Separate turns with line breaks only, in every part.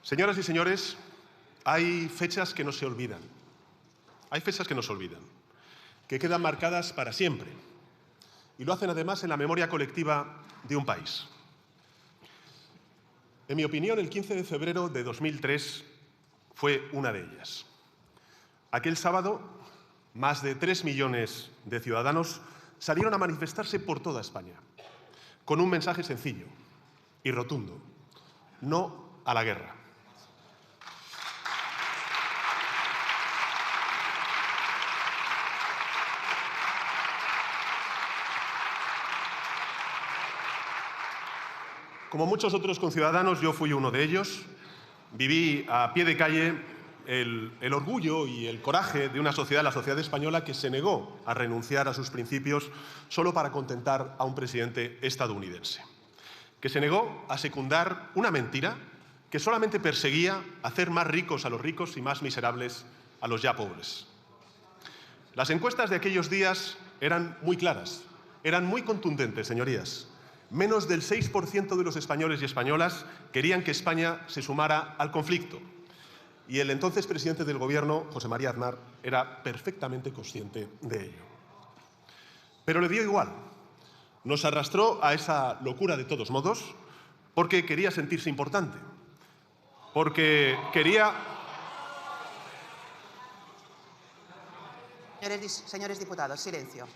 Señoras y señores, hay fechas que no se olvidan. Hay fechas que no se olvidan, que quedan marcadas para siempre. Y lo hacen además en la memoria colectiva de un país. En mi opinión, el 15 de febrero de 2003 fue una de ellas. Aquel sábado, más de 3 millones de ciudadanos salieron a manifestarse por toda España, con un mensaje sencillo y rotundo: no a la guerra. Como muchos otros conciudadanos, yo fui uno de ellos. Viví a pie de calle el orgullo y el coraje de una sociedad, la sociedad española, que se negó a renunciar a sus principios solo para contentar a un presidente estadounidense, que se negó a secundar una mentira que solamente perseguía hacer más ricos a los ricos y más miserables a los ya pobres. Las encuestas de aquellos días eran muy claras, eran muy contundentes, señorías. Menos del 6% de los españoles y españolas querían que España se sumara al conflicto. Y el entonces presidente del Gobierno, José María Aznar, era perfectamente consciente de ello. Pero le dio igual. Nos arrastró a esa locura de todos modos porque quería sentirse importante. Porque quería...
Señores diputados, silencio.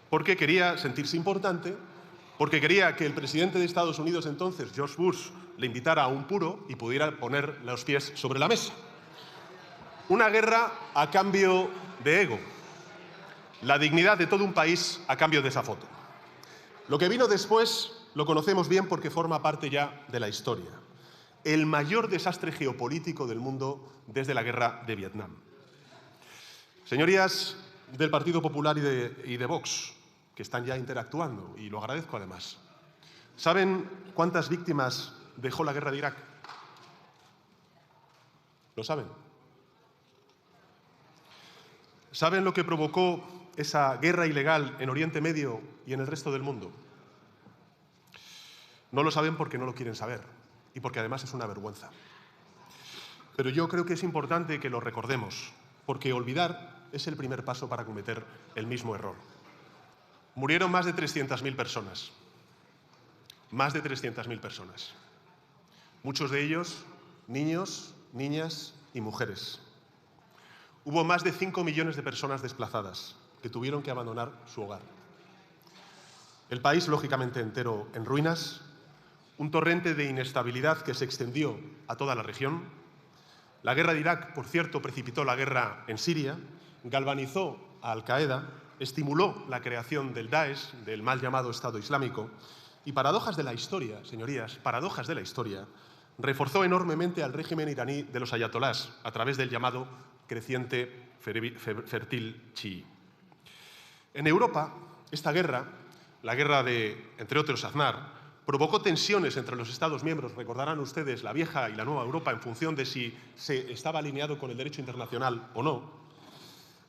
Porque quería sentirse importante, porque quería que el presidente de Estados Unidos entonces, George Bush, le invitara a un puro y pudiera poner los pies sobre la mesa. Una guerra a cambio de ego. La dignidad de todo un país a cambio de esa foto. Lo que vino después lo conocemos bien porque forma parte ya de la historia. El mayor desastre geopolítico del mundo desde la guerra de Vietnam. Señorías del Partido Popular y de Vox, que están ya interactuando, y lo agradezco además, ¿saben cuántas víctimas dejó la guerra de Irak? ¿Lo saben? ¿Saben lo que provocó esa guerra ilegal en Oriente Medio y en el resto del mundo? No lo saben porque no lo quieren saber y porque además es una vergüenza. Pero yo creo que es importante que lo recordemos, porque olvidar es el primer paso para cometer el mismo error. Murieron más de 300.000 personas. Más de 300.000 personas. Muchos de ellos niños, niñas y mujeres. Hubo más de 5 millones de personas desplazadas que tuvieron que abandonar su hogar. El país, lógicamente, entero en ruinas. Un torrente de inestabilidad que se extendió a toda la región. La guerra de Irak, por cierto, precipitó la guerra en Siria, galvanizó a Al-Qaeda, estimuló la creación del Daesh, del mal llamado Estado Islámico, y paradojas de la historia, señorías, paradojas de la historia, reforzó enormemente al régimen iraní de los ayatolás a través del llamado creciente fértil chií. En Europa, esta guerra, la guerra de, entre otros, Aznar, provocó tensiones entre los Estados miembros. Recordarán ustedes la vieja y la nueva Europa en función de si se estaba alineado con el derecho internacional o no.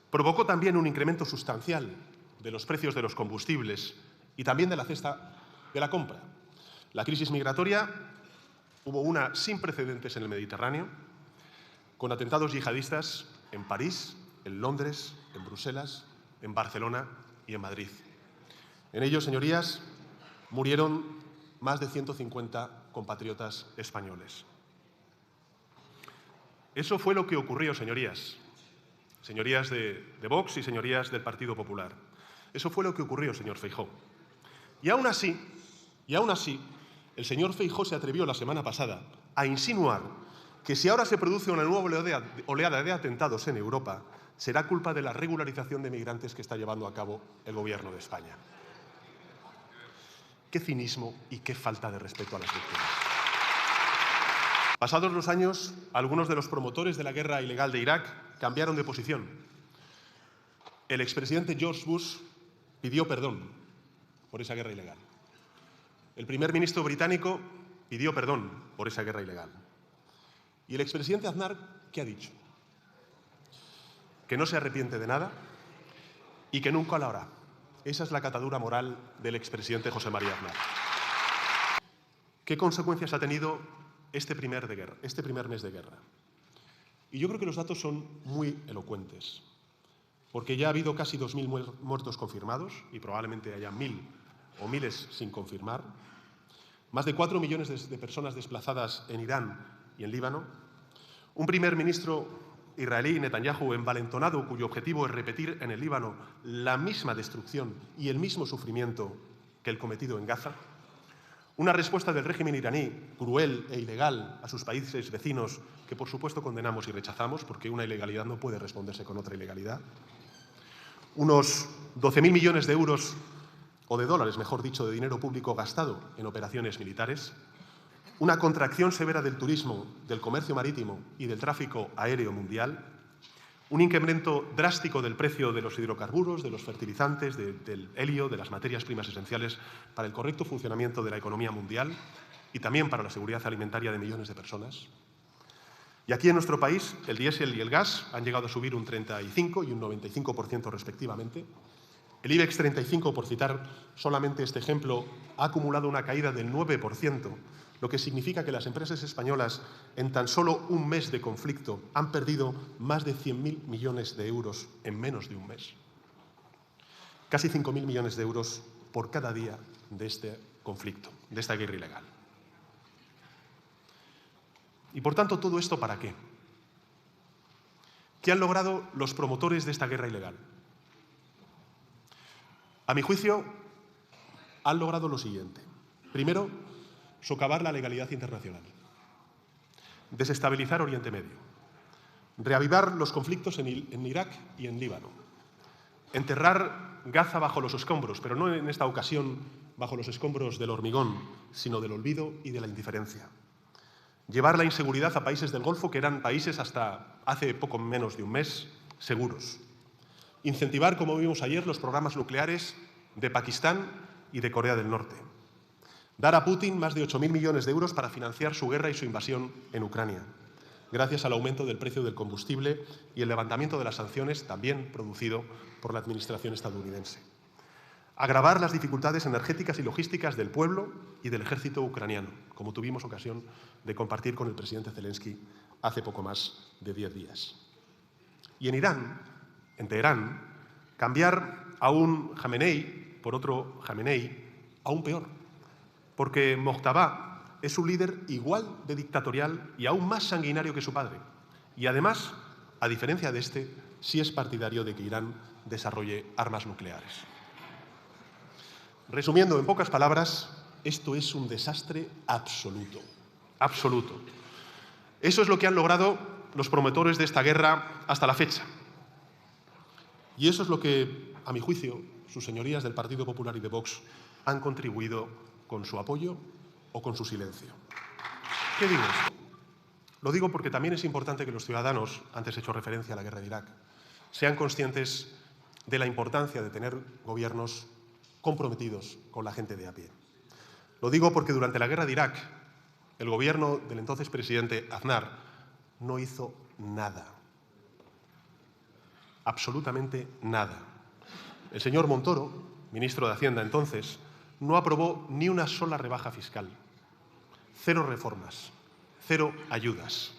Provocó también un incremento sustancial de los precios de los combustibles y también de la cesta de la compra. La crisis migratoria, hubo una sin precedentes en el Mediterráneo, con atentados yihadistas en París, en Londres, en Bruselas, en Barcelona y en Madrid. En ellos, señorías, murieron más de 150 compatriotas españoles. Eso fue lo que ocurrió, señorías. Señorías de Vox y señorías del Partido Popular. Eso fue lo que ocurrió, señor Feijóo. Y aún así, el señor Feijóo se atrevió la semana pasada a insinuar que si ahora se produce una nueva oleada de atentados en Europa, será culpa de la regularización de migrantes que está llevando a cabo el Gobierno de España. Qué cinismo y qué falta de respeto a las víctimas. Pasados los años, algunos de los promotores de la guerra ilegal de Irak cambiaron de posición. El expresidente George Bush pidió perdón por esa guerra ilegal. El primer ministro británico pidió perdón por esa guerra ilegal. Y el expresidente Aznar, ¿qué ha dicho? Que no se arrepiente de nada y que nunca lo hará. Esa es la catadura moral del expresidente José María Aznar. ¿Qué consecuencias ha tenido este primer mes de guerra. Y yo creo que los datos son muy elocuentes, porque ya ha habido casi 2.000 muertos confirmados y probablemente haya 1.000 o miles sin confirmar, más de 4 millones de personas desplazadas en Irán y en Líbano, un primer ministro israelí, Netanyahu, envalentonado, cuyo objetivo es repetir en el Líbano la misma destrucción y el mismo sufrimiento que el cometido en Gaza, una respuesta del régimen iraní cruel e ilegal a sus países vecinos que, por supuesto, condenamos y rechazamos, porque una ilegalidad no puede responderse con otra ilegalidad, unos 12.000 millones de euros, o de dólares, mejor dicho, de dinero público gastado en operaciones militares, una contracción severa del turismo, del comercio marítimo y del tráfico aéreo mundial, un incremento drástico del precio de los hidrocarburos, de los fertilizantes, del helio, de las materias primas esenciales para el correcto funcionamiento de la economía mundial y también para la seguridad alimentaria de millones de personas. Y aquí en nuestro país el diésel y el gas han llegado a subir un 35 y un 95% respectivamente. El IBEX 35, por citar solamente este ejemplo, ha acumulado una caída del 9%, lo que significa que las empresas españolas en tan solo un mes de conflicto han perdido más de 100.000 millones de euros en menos de un mes. Casi 5.000 millones de euros por cada día de este conflicto, de esta guerra ilegal. Y por tanto, ¿todo esto para qué? ¿Qué han logrado los promotores de esta guerra ilegal? A mi juicio, han logrado lo siguiente. Primero, socavar la legalidad internacional, desestabilizar Oriente Medio, reavivar los conflictos en Irak y en Líbano, enterrar Gaza bajo los escombros, pero no en esta ocasión bajo los escombros del hormigón, sino del olvido y de la indiferencia. Llevar la inseguridad a países del Golfo, que eran países hasta hace poco menos de un mes seguros. Incentivar, como vimos ayer, los programas nucleares de Pakistán y de Corea del Norte. Dar a Putin más de 8.000 millones de euros para financiar su guerra y su invasión en Ucrania, gracias al aumento del precio del combustible y el levantamiento de las sanciones, también producido por la administración estadounidense. Agravar las dificultades energéticas y logísticas del pueblo y del ejército ucraniano, como tuvimos ocasión de compartir con el presidente Zelensky hace poco más de 10 días. Y en Irán, en Teherán, cambiar a un Jamenei por otro Jamenei aún peor, porque Mojtaba es un líder igual de dictatorial y aún más sanguinario que su padre. Y además, a diferencia de este, sí es partidario de que Irán desarrolle armas nucleares. Resumiendo en pocas palabras, esto es un desastre absoluto, absoluto. Eso es lo que han logrado los promotores de esta guerra hasta la fecha. Y eso es lo que, a mi juicio, sus señorías del Partido Popular y de Vox han contribuido con su apoyo o con su silencio. ¿Qué digo esto? Lo digo porque también es importante que los ciudadanos, antes he hecho referencia a la guerra de Irak, sean conscientes de la importancia de tener gobiernos comprometidos con la gente de a pie. Lo digo porque durante la guerra de Irak, el gobierno del entonces presidente Aznar no hizo nada. Absolutamente nada. El señor Montoro, ministro de Hacienda entonces, no aprobó ni una sola rebaja fiscal. 0 reformas, 0 ayudas.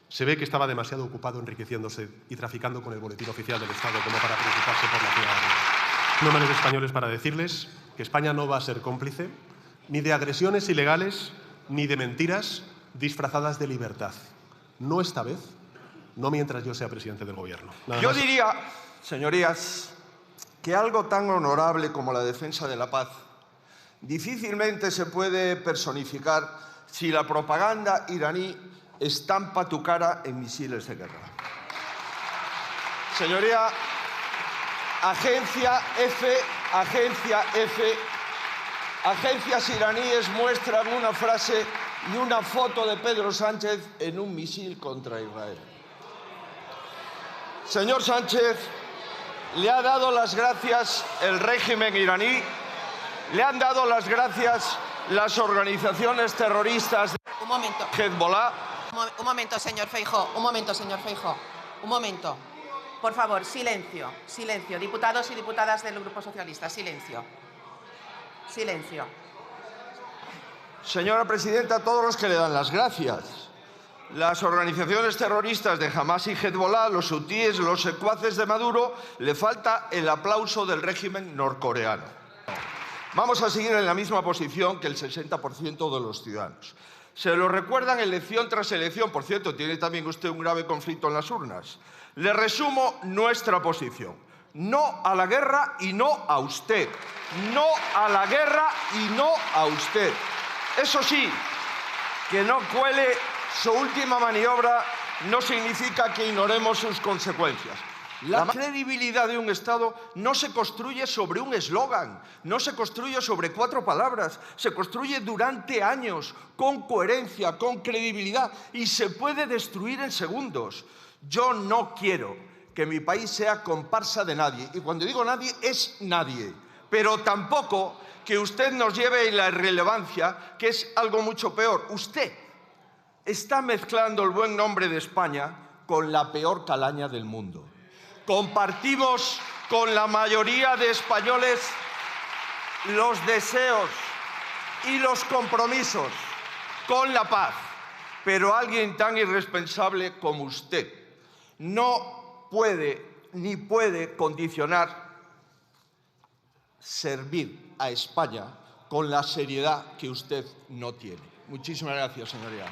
Se ve que estaba demasiado ocupado enriqueciéndose y traficando con el boletín oficial del Estado como para preocuparse por la ciudadanía. No me los españoles para decirles que España no va a ser cómplice ni de agresiones ilegales ni de mentiras disfrazadas de libertad. No esta vez, no mientras yo sea presidente del Gobierno.
Yo diría, señorías, que algo tan honorable como la defensa de la paz difícilmente se puede personificar si la propaganda iraní estampa tu cara en misiles de guerra. Señoría, agencias iraníes muestran una frase y una foto de Pedro Sánchez en un misil contra Israel. Señor Sánchez, le ha dado las gracias el régimen iraní, le han dado las gracias las organizaciones terroristas de Hezbollah.
Un momento, señor Feijóo. Un momento, señor Feijóo. Un momento. Por favor, silencio. Silencio. Diputados y diputadas del Grupo Socialista, silencio. Silencio.
Señora presidenta, a todos los que le dan las gracias. Las organizaciones terroristas de Hamás y Hezbollah, los hutíes, los secuaces de Maduro, le falta el aplauso del régimen norcoreano. Vamos a seguir en la misma posición que el 60% de los ciudadanos. Se lo recuerdan elección tras elección. Por cierto, tiene también usted un grave conflicto en las urnas. Le resumo nuestra posición. No a la guerra y no a usted. No a la guerra y no a usted. Eso sí, que no cuele su última maniobra no significa que ignoremos sus consecuencias. La credibilidad de un Estado no se construye sobre un eslogan, no se construye sobre 4 palabras, se construye durante años, con coherencia, con credibilidad, y se puede destruir en segundos. Yo no quiero que mi país sea comparsa de nadie, y cuando digo nadie, es nadie, pero tampoco que usted nos lleve en la irrelevancia, que es algo mucho peor. Usted está mezclando el buen nombre de España con la peor calaña del mundo. Compartimos con la mayoría de españoles los deseos y los compromisos con la paz, pero alguien tan irresponsable como usted no puede ni puede condicionar servir a España con la seriedad que usted no tiene. Muchísimas gracias, señoría.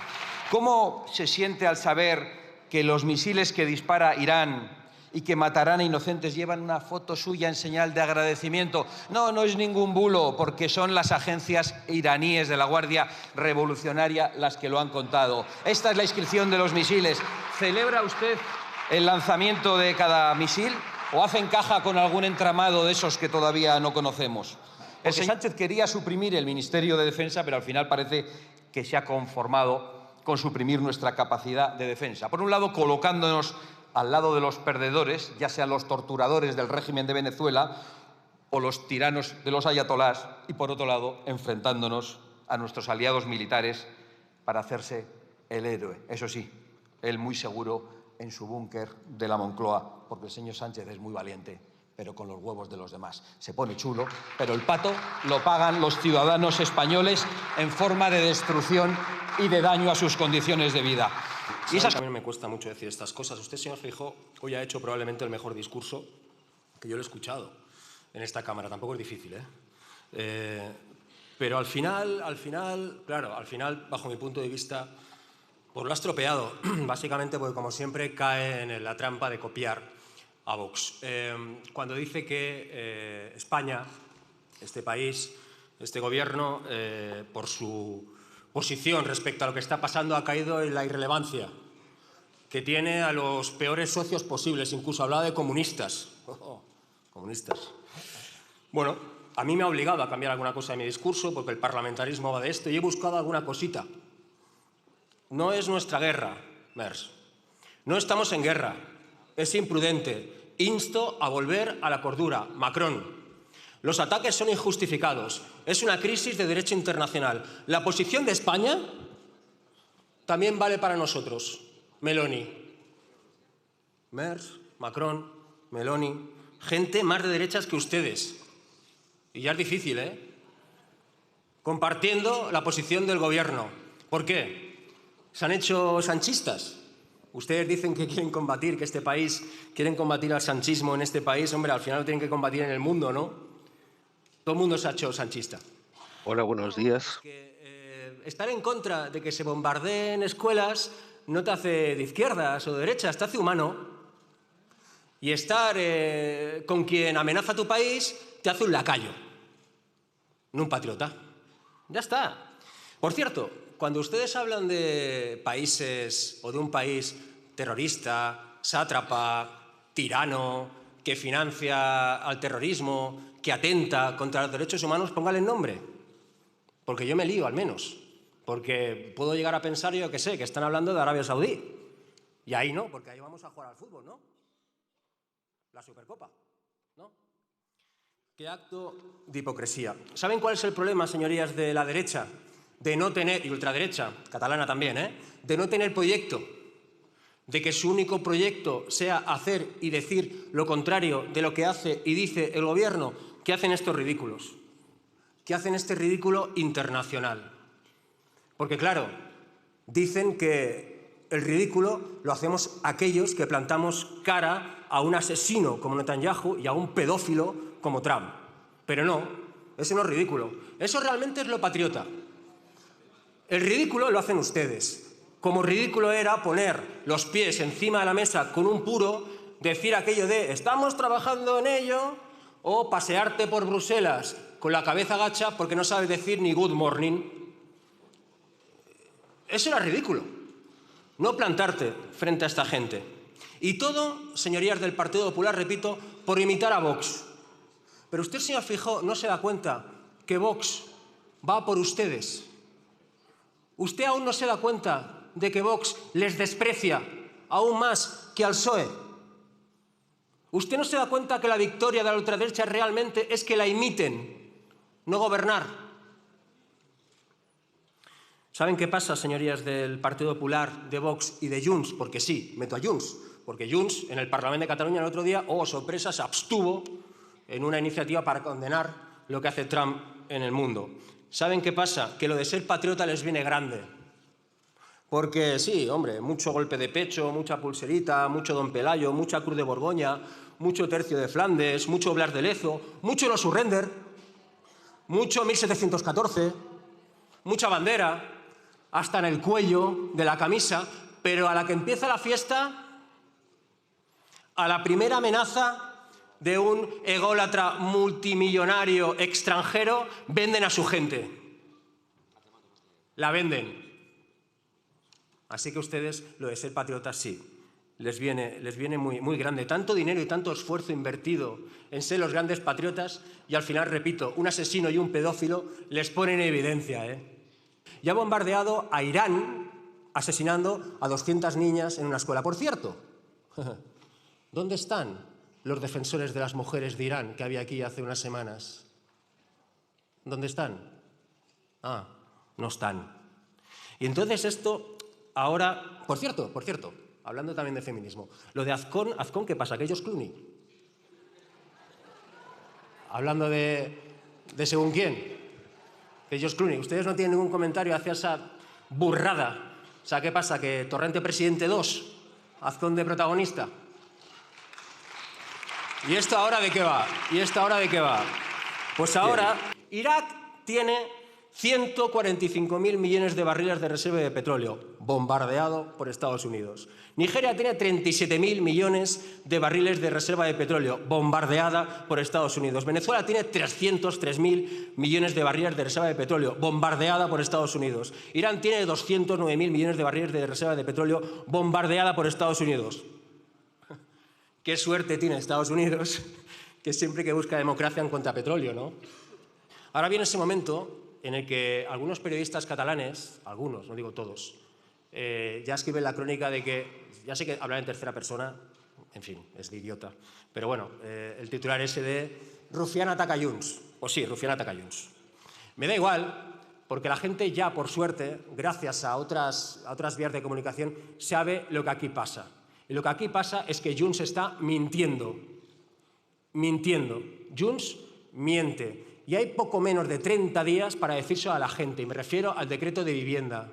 ¿Cómo se siente al saber que los misiles que dispara Irán y que matarán a inocentes llevan una foto suya en señal de agradecimiento? No, no es ningún bulo, porque son las agencias iraníes de la Guardia Revolucionaria las que lo han contado. Esta es la inscripción de los misiles. ¿Celebra usted el lanzamiento de cada misil o hace encaja con algún entramado de esos que todavía no conocemos? Porque Sánchez quería suprimir el Ministerio de Defensa, pero al final parece que se ha conformado con suprimir nuestra capacidad de defensa. Por un lado, colocándonos al lado de los perdedores, ya sean los torturadores del régimen de Venezuela o los tiranos de los ayatolás, y por otro lado, enfrentándonos a nuestros aliados militares para hacerse el héroe. Eso sí, él muy seguro en su búnker de la Moncloa, porque el señor Sánchez es muy valiente, pero con los huevos de los demás. Se pone chulo, pero el pato lo pagan los ciudadanos españoles en forma de destrucción y de daño a sus condiciones de vida.
Y esas... A mí me cuesta mucho decir estas cosas. Usted, señor Feijóo, hoy ha hecho probablemente el mejor discurso que yo le he escuchado en esta Cámara. Tampoco es difícil, pero al final, bajo mi punto de vista, pues lo ha estropeado. Básicamente porque, como siempre, cae en la trampa de copiar a Vox. Cuando dice que España, este país, este gobierno, por su posición respecto a lo que está pasando, ha caído en la irrelevancia, que tiene a los peores socios posibles, incluso hablaba de comunistas. Comunistas. Bueno, a mí me ha obligado a cambiar alguna cosa de mi discurso, porque el parlamentarismo va de esto, y he buscado alguna cosita. No es nuestra guerra, Mers. No estamos en guerra. Es imprudente. Insto a volver a la cordura. Macron. Los ataques son injustificados. Es una crisis de derecho internacional. La posición de España también vale para nosotros. Meloni. Mers, Macron, Meloni. Gente más de derechas que ustedes. Y ya es difícil, compartiendo la posición del gobierno. ¿Por qué? ¿Se han hecho sanchistas? Ustedes dicen que quieren combatir al sanchismo en este país. Hombre, al final lo tienen que combatir en el mundo, ¿no? Todo el mundo se ha hecho sanchista.
Hola, buenos días.
Estar en contra de que se bombardeen escuelas no te hace de izquierdas o de derechas, te hace humano. Y estar con quien amenaza a tu país te hace un lacayo, no un patriota. Ya está. Por cierto, cuando ustedes hablan de países o de un país terrorista, sátrapa, tirano, que financia al terrorismo, que atenta contra los derechos humanos, póngale el nombre. Porque yo me lío, al menos. Porque puedo llegar a pensar, yo que sé, que están hablando de Arabia Saudí. Y ahí no, porque ahí vamos a jugar al fútbol, ¿no? La Supercopa, ¿no? Qué acto de hipocresía. ¿Saben cuál es el problema, señorías, de la derecha? De no tener, y ultraderecha, catalana también, de no tener proyecto, de que su único proyecto sea hacer y decir lo contrario de lo que hace y dice el gobierno, que hacen estos ridículos, que hacen este ridículo internacional. Porque claro, dicen que el ridículo lo hacemos aquellos que plantamos cara a un asesino como Netanyahu y a un pedófilo como Trump. Pero no, eso no es ridículo. Eso realmente es lo patriota. El ridículo lo hacen ustedes. Como ridículo era poner los pies encima de la mesa con un puro, decir aquello de «estamos trabajando en ello», o pasearte por Bruselas con la cabeza agacha porque no sabes decir ni good morning. Eso era ridículo. No plantarte frente a esta gente. Y todo, señorías del Partido Popular, repito, por imitar a Vox. Pero usted, señor Feijóo, no se da cuenta que Vox va por ustedes. Usted aún no se da cuenta de que Vox les desprecia aún más que al PSOE. Usted no se da cuenta que la victoria de la ultraderecha realmente es que la imiten, no gobernar. ¿Saben qué pasa, señorías del Partido Popular, de Vox y de Junts? Porque sí, meto a Junts, porque Junts en el Parlamento de Cataluña el otro día, oh sorpresa, se abstuvo en una iniciativa para condenar lo que hace Trump en el mundo. ¿Saben qué pasa? Que lo de ser patriota les viene grande. Porque sí, hombre, mucho golpe de pecho, mucha pulserita, mucho Don Pelayo, mucha Cruz de Borgoña, mucho Tercio de Flandes, mucho Blas de Lezo, mucho No Surrender, mucho 1714, mucha bandera, hasta en el cuello de la camisa, pero a la que empieza la fiesta, a la primera amenaza de un ególatra multimillonario extranjero, venden a su gente. La venden. Así que ustedes, lo de ser patriotas, sí, les viene muy grande. Tanto dinero y tanto esfuerzo invertido en ser los grandes patriotas y al final, repito, un asesino y un pedófilo les ponen en evidencia. Ya ha bombardeado a Irán asesinando a 200 niñas en una escuela. Por cierto, ¿dónde están los defensores de las mujeres de Irán que había aquí hace unas semanas? ¿Dónde están? Ah, no están. Y entonces esto... Ahora, por cierto, hablando también de feminismo, lo de Azcón, ¿qué pasa? ¿Que ellos Clooney? Hablando de según quién, que ellos Clooney. Ustedes no tienen ningún comentario hacia esa burrada. O sea, ¿qué pasa? ¿Que Torrente presidente 2? ¿Azcón de protagonista? ¿Y esto ahora de qué va? Pues ahora, Irak tiene 145.000 millones de barriles de reserva de petróleo, bombardeado por Estados Unidos. Nigeria tiene 37.000 millones de barriles de reserva de petróleo, bombardeada por Estados Unidos. Venezuela tiene 303.000 millones de barriles de reserva de petróleo, bombardeada por Estados Unidos. Irán tiene 209.000 millones de barriles de reserva de petróleo, bombardeada por Estados Unidos. Qué suerte tiene Estados Unidos, que siempre que busca democracia encuentra petróleo, ¿no? Ahora viene ese momento en el que algunos periodistas catalanes, algunos, no digo todos, ya escriben la crónica de que, ya sé que hablar en tercera persona, en fin, es de idiota, pero bueno, el titular ese de Rufián ataca a Junts, o sí, Rufián ataca a Junts. Me da igual, porque la gente ya, por suerte, gracias a otras vías de comunicación, sabe lo que aquí pasa. Y lo que aquí pasa es que Junts está mintiendo. Junts miente. Y hay poco menos de 30 días para decírselo a la gente, y me refiero al decreto de vivienda.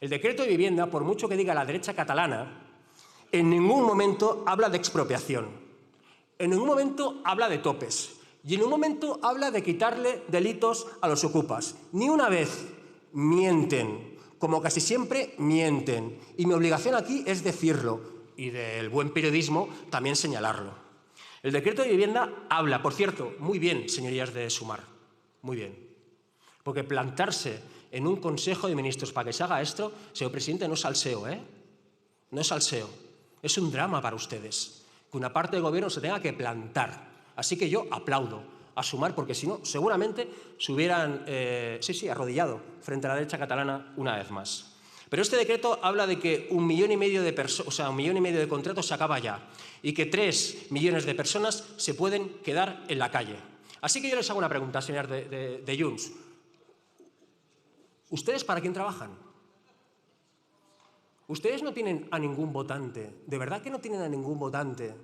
El decreto de vivienda, por mucho que diga la derecha catalana, en ningún momento habla de expropiación, en ningún momento habla de topes, y en ningún momento habla de quitarle delitos a los ocupas. Ni una vez mienten, como casi siempre mienten, y mi obligación aquí es decirlo, y del buen periodismo también señalarlo. El decreto de vivienda habla, por cierto, muy bien, señorías de Sumar, muy bien. Porque plantarse en un Consejo de Ministros para que se haga esto, señor presidente, no es salseo, ¿eh? No es salseo. Es un drama para ustedes, que una parte del gobierno se tenga que plantar. Así que yo aplaudo a Sumar, porque si no, seguramente se hubieran, arrodillado frente a la derecha catalana una vez más. Pero este decreto habla de que 1,5 millones de personas, o sea, 1,5 millones de contratos se acaba ya y que 3 millones de personas se pueden quedar en la calle. Así que yo les hago una pregunta, señor de Junts. ¿Ustedes para quién trabajan? ¿Ustedes no tienen a ningún votante, de verdad que no tienen a ningún votante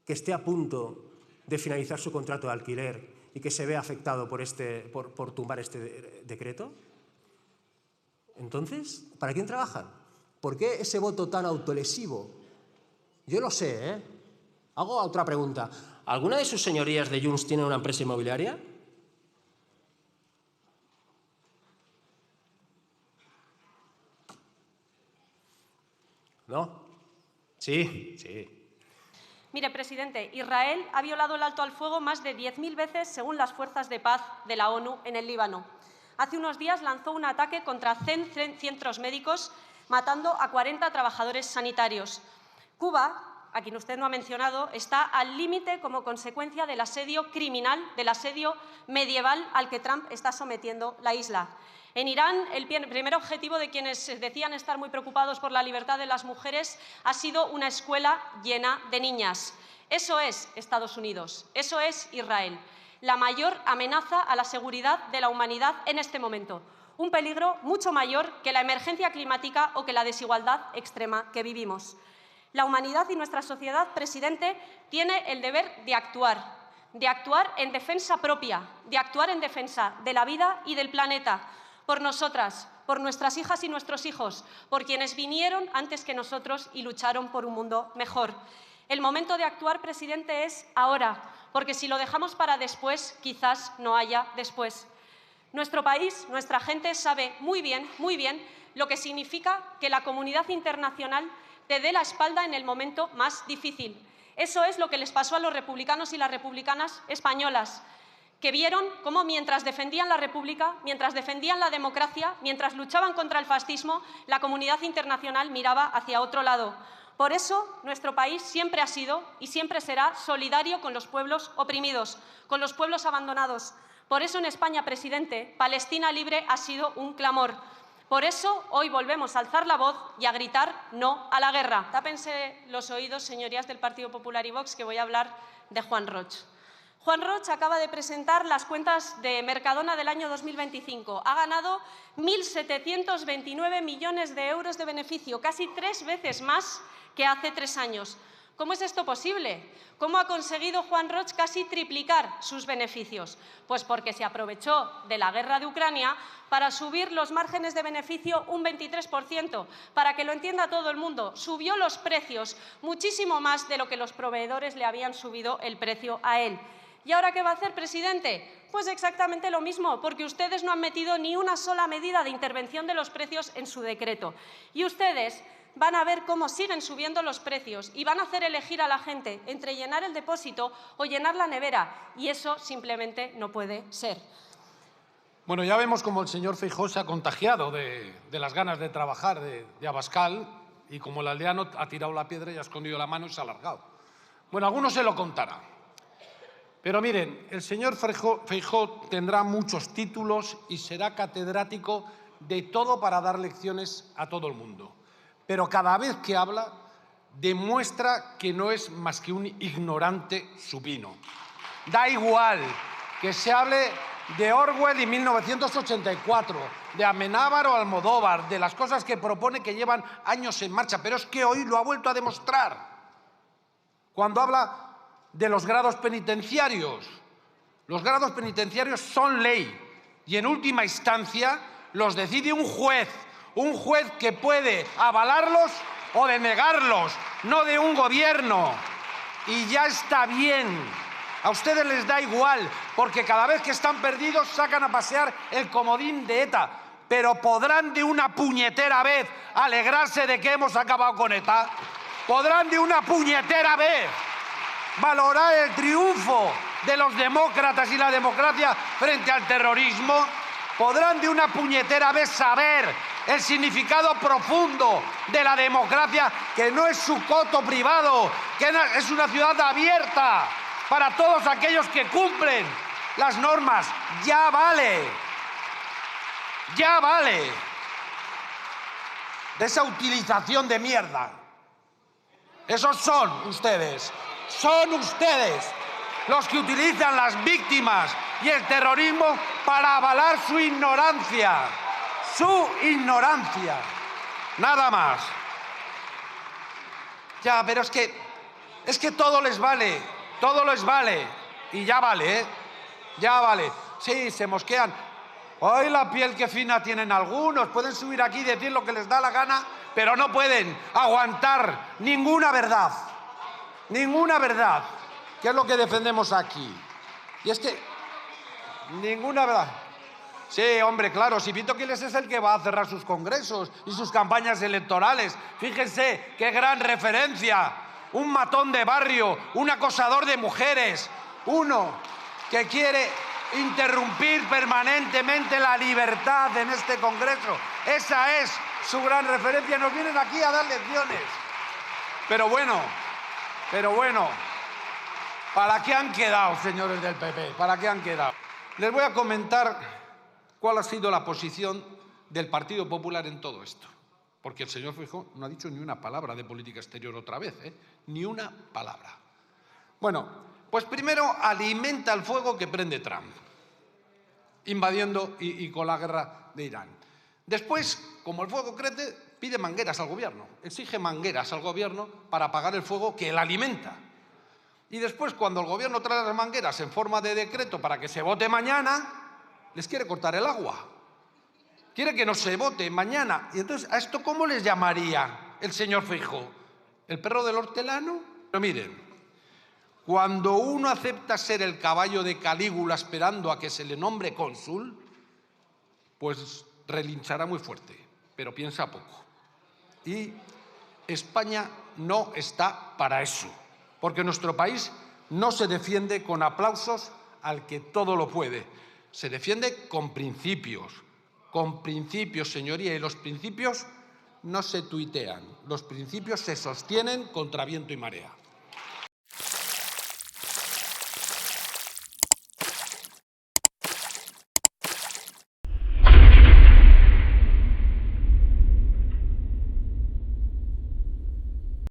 que esté a punto de finalizar su contrato de alquiler y que se vea afectado por tumbar este decreto? Entonces, ¿para quién trabajan? ¿Por qué ese voto tan autolesivo? Yo lo sé, ¿eh? Hago otra pregunta. ¿Alguna de sus señorías de Junts tiene una empresa inmobiliaria? ¿No? Sí, sí.
Mire, presidente, Israel ha violado el alto al fuego más de 10.000 veces según las fuerzas de paz de la ONU en el Líbano. Hace unos días lanzó un ataque contra 100 centros médicos, matando a 40 trabajadores sanitarios. Cuba, a quien usted no ha mencionado, está al límite como consecuencia del asedio criminal, del asedio medieval al que Trump está sometiendo la isla. En Irán, el primer objetivo de quienes decían estar muy preocupados por la libertad de las mujeres ha sido una escuela llena de niñas. Eso es Estados Unidos, eso es Israel, la mayor amenaza a la seguridad de la humanidad en este momento. Un peligro mucho mayor que la emergencia climática o que la desigualdad extrema que vivimos. La humanidad y nuestra sociedad, presidente, tiene el deber de actuar en defensa propia, de actuar en defensa de la vida y del planeta, por nosotras, por nuestras hijas y nuestros hijos, por quienes vinieron antes que nosotros y lucharon por un mundo mejor. El momento de actuar, presidente, es ahora, porque si lo dejamos para después, quizás no haya después. Nuestro país, nuestra gente sabe muy bien lo que significa que la comunidad internacional te dé la espalda en el momento más difícil. Eso es lo que les pasó a los republicanos y las republicanas españolas, que vieron cómo mientras defendían la República, mientras defendían la democracia, mientras luchaban contra el fascismo, la comunidad internacional miraba hacia otro lado. Por eso, nuestro país siempre ha sido y siempre será solidario con los pueblos oprimidos, con los pueblos abandonados. Por eso en España, presidente, Palestina libre ha sido un clamor. Por eso hoy volvemos a alzar la voz y a gritar no a la guerra. Tápense los oídos, señorías del Partido Popular y Vox, que voy a hablar de Juan Roig. Juan Roig acaba de presentar las cuentas de Mercadona del año 2025. Ha ganado 1.729 millones de euros de beneficio, casi 3 veces más que hace 3 años. ¿Cómo es esto posible? ¿Cómo ha conseguido Juan Roig casi triplicar sus beneficios? Pues porque se aprovechó de la guerra de Ucrania para subir los márgenes de beneficio un 23%. Para que lo entienda todo el mundo, subió los precios muchísimo más de lo que los proveedores le habían subido el precio a él. ¿Y ahora qué va a hacer, presidente? Pues exactamente lo mismo, porque ustedes no han metido ni una sola medida de intervención de los precios en su decreto. Y ustedes van a ver cómo siguen subiendo los precios y van a hacer elegir a la gente entre llenar el depósito o llenar la nevera. Y eso simplemente no puede ser.
Bueno, ya vemos cómo el señor Feijóo se ha contagiado de las ganas de trabajar de Abascal y como el aldeano ha tirado la piedra y ha escondido la mano y se ha alargado. Bueno, algunos se lo contará. Pero miren, el señor Feijóo tendrá muchos títulos y será catedrático de todo para dar lecciones a todo el mundo. Pero cada vez que habla demuestra que no es más que un ignorante supino. Da igual que se hable de Orwell y 1984, de Amenábar o Almodóvar, de las cosas que propone que llevan años en marcha, pero es que hoy lo ha vuelto a demostrar. Cuando habla de los grados penitenciarios son ley y en última instancia los decide un juez que puede avalarlos o denegarlos, no de un gobierno. Y ya está bien. A ustedes les da igual, porque cada vez que están perdidos sacan a pasear el comodín de ETA. Pero ¿podrán de una puñetera vez alegrarse de que hemos acabado con ETA? ¿Podrán de una puñetera vez valorar el triunfo de los demócratas y la democracia frente al terrorismo? ¿Podrán de una puñetera vez saber el significado profundo de la democracia, que no es su coto privado, que es una ciudad abierta para todos aquellos que cumplen las normas? ¡Ya vale! ¡Ya vale! De esa utilización de mierda. Esos son ustedes los que utilizan las víctimas y el terrorismo para avalar su ignorancia. Su ignorancia. Nada más. Ya, pero es que todo les vale. Todo les vale. Y ya vale, ¿eh? Ya vale. Sí, se mosquean. ¡Ay, la piel que fina tienen algunos! Pueden subir aquí y decir lo que les da la gana, pero no pueden aguantar ninguna verdad. Ninguna verdad, que es lo que defendemos aquí. Y es que ninguna verdad. Sí, hombre, claro, si Pito Quiles es el que va a cerrar sus congresos y sus campañas electorales. Fíjense qué gran referencia. Un matón de barrio, un acosador de mujeres, uno que quiere interrumpir permanentemente la libertad en este congreso. Esa es su gran referencia. Nos vienen aquí a dar lecciones. Pero bueno, ¿para qué han quedado, señores del PP? ¿Para qué han quedado? Les voy a comentar cuál ha sido la posición del Partido Popular en todo esto. Porque el señor Feijóo no ha dicho ni una palabra de política exterior otra vez, ¿eh? Ni una palabra. Bueno, pues primero alimenta el fuego que prende Trump, invadiendo y con la guerra de Irán. Después, como el fuego crece, pide mangueras al gobierno, exige mangueras al gobierno para apagar el fuego que él alimenta. Y después, cuando el gobierno trae las mangueras en forma de decreto para que se vote mañana, les quiere cortar el agua. Quiere que no se vote mañana. Y entonces, ¿a esto cómo les llamaría el señor Feijóo? ¿El perro del hortelano? Pero miren, cuando uno acepta ser el caballo de Calígula esperando a que se le nombre cónsul, pues relinchará muy fuerte, pero piensa poco. Y España no está para eso, porque nuestro país no se defiende con aplausos al que todo lo puede. Se defiende con principios, señoría, y los principios no se tuitean, los principios se sostienen contra viento y marea.